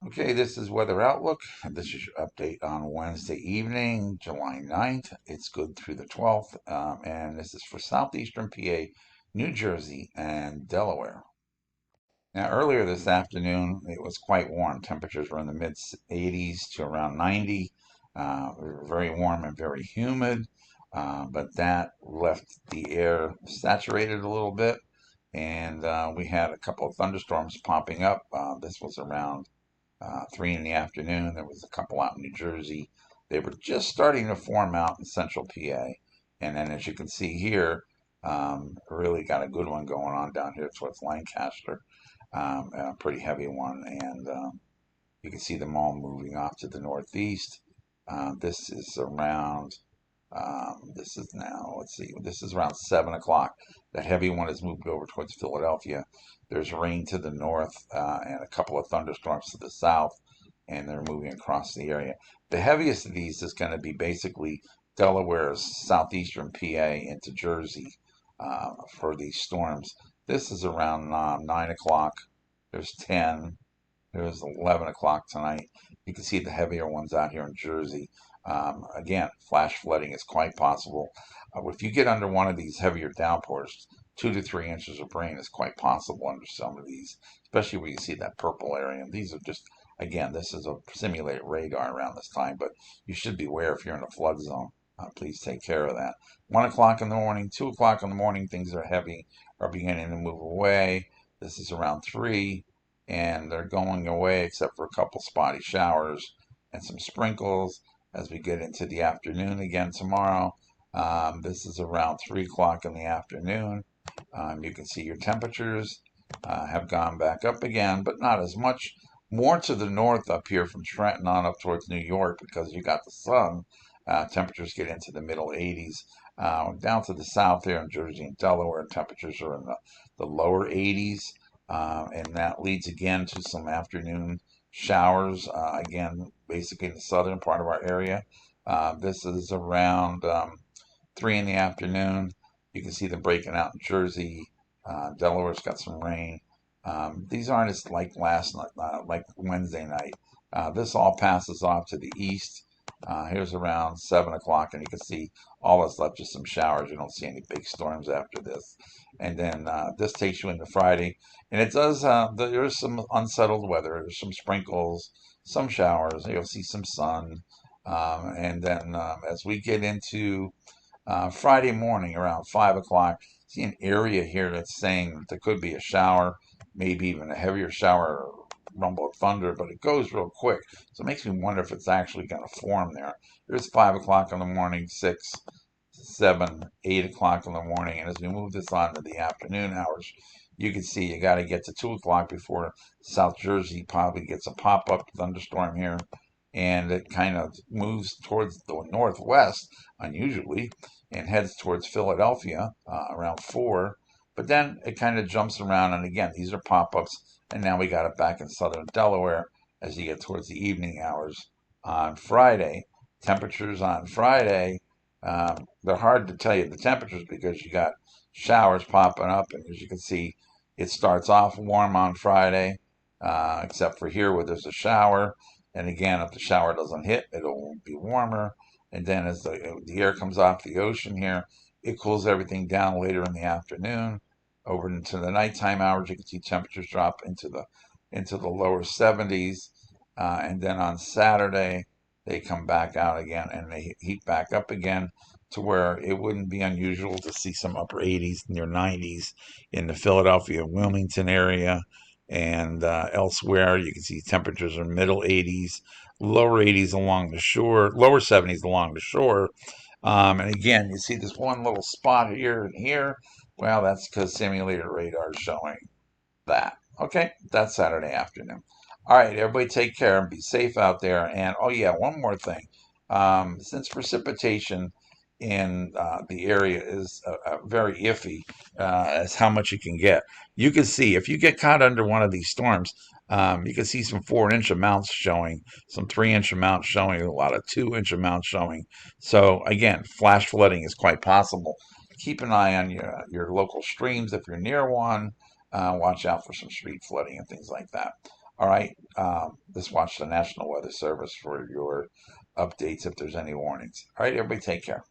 Okay, this is Weather Outlook. This is your update on Wednesday evening, July 9th. It's good through the 12th, and this is for southeastern PA, New Jersey, and Delaware. Now, earlier this afternoon, it was quite warm. Temperatures were in the mid 80s to around 90. Very warm and very humid, but that left the air saturated a little bit, and we had a couple of thunderstorms popping up. This was around 3 in the afternoon. There was a couple out in New Jersey. They were just starting to form out in central PA. And then, as you can see here, really got a good one going on down here towards Lancaster, a pretty heavy one. And you can see them all moving off to the northeast. This is around, this is now, let's see, this is around 7 o'clock. That heavy one has moved over towards Philadelphia. There's rain to the north and a couple of thunderstorms to the south, and they're moving across the area. The heaviest of these is going to be basically Delaware's southeastern PA into Jersey for these storms. This is around 9 o'clock. There's 10. It was 11 o'clock tonight. You can see the heavier ones out here in Jersey. Again, flash flooding is quite possible. If you get under one of these heavier downpours, 2 to 3 inches of rain is quite possible under some of these, especially where you see that purple area. And these are just, again, this is a simulated radar around this time, but you should be aware if you're in a flood zone. Please take care of that. 1 o'clock in the morning, 2 o'clock in the morning, things are heavy, are beginning to move away. This is around 3, and they're going away except for a couple spotty showers and some sprinkles as we get into the afternoon again tomorrow. This is around 3 o'clock in the afternoon. You can see your temperatures have gone back up again, but not as much. More to the north up here from Trenton on up towards New York because you got the sun. Temperatures get into the middle 80s. Down to the south here in Jersey and Delaware, temperatures are in the lower 80s. And that leads again to some afternoon showers, again, basically in the southern part of our area. This is around 3 in the afternoon. You can see them breaking out in Jersey. Delaware's got some rain. These aren't as like last night, like Wednesday night. This all passes off to the east. Here's around 7 o'clock, and you can see all that's left just some showers. You don't see any big storms after this. And then this takes you into Friday. And it does, there's some unsettled weather. There's some sprinkles, some showers. You'll see some sun. And then as we get into Friday morning around 5 o'clock, see an area here that's saying that there could be a shower, maybe even a heavier shower, rumble of thunder, but it goes real quick. So it makes me wonder if it's actually going to form there. There's 5 o'clock in the morning, 6, 7, 8 o'clock in the morning. And as we move this on to the afternoon hours, you can see you got to get to 2 o'clock before South Jersey probably gets a pop-up thunderstorm here. And it kind of moves towards the northwest, unusually, and heads towards Philadelphia around 4. But then it kind of jumps around. And again, these are pop-ups. And now we got it back in southern Delaware as you get towards the evening hours on Friday. Temperatures on Friday, they're hard to tell you the temperatures because you got showers popping up. And as you can see, it starts off warm on Friday, except for here where there's a shower. And again, if the shower doesn't hit, it'll be warmer. And then as the air comes off the ocean here, it cools everything down later in the afternoon. Over into the nighttime hours, you can see temperatures drop into the lower 70s. And then on Saturday, they come back out again and they heat back up again to where it wouldn't be unusual to see some upper 80s, near 90s in the Philadelphia, Wilmington area. And elsewhere, you can see temperatures are middle 80s, lower 80s along the shore, lower 70s along the shore. And again, you see this one little spot here and here. Well, that's because simulated radar is showing that. Okay, that's Saturday afternoon. All right, everybody take care and be safe out there. And oh, yeah, one more thing. Since precipitation in the area is very iffy as how much you can get, you can see if you get caught under one of these storms, you can see some 4 inch amounts showing, some 3 inch amounts showing, a lot of 2 inch amounts showing. So, again, flash flooding is quite possible. Keep an eye on your local streams if you're near one. Watch out for some street flooding and things like that. All right. Just watch the National Weather Service for your updates if there's any warnings. All right, everybody, take care.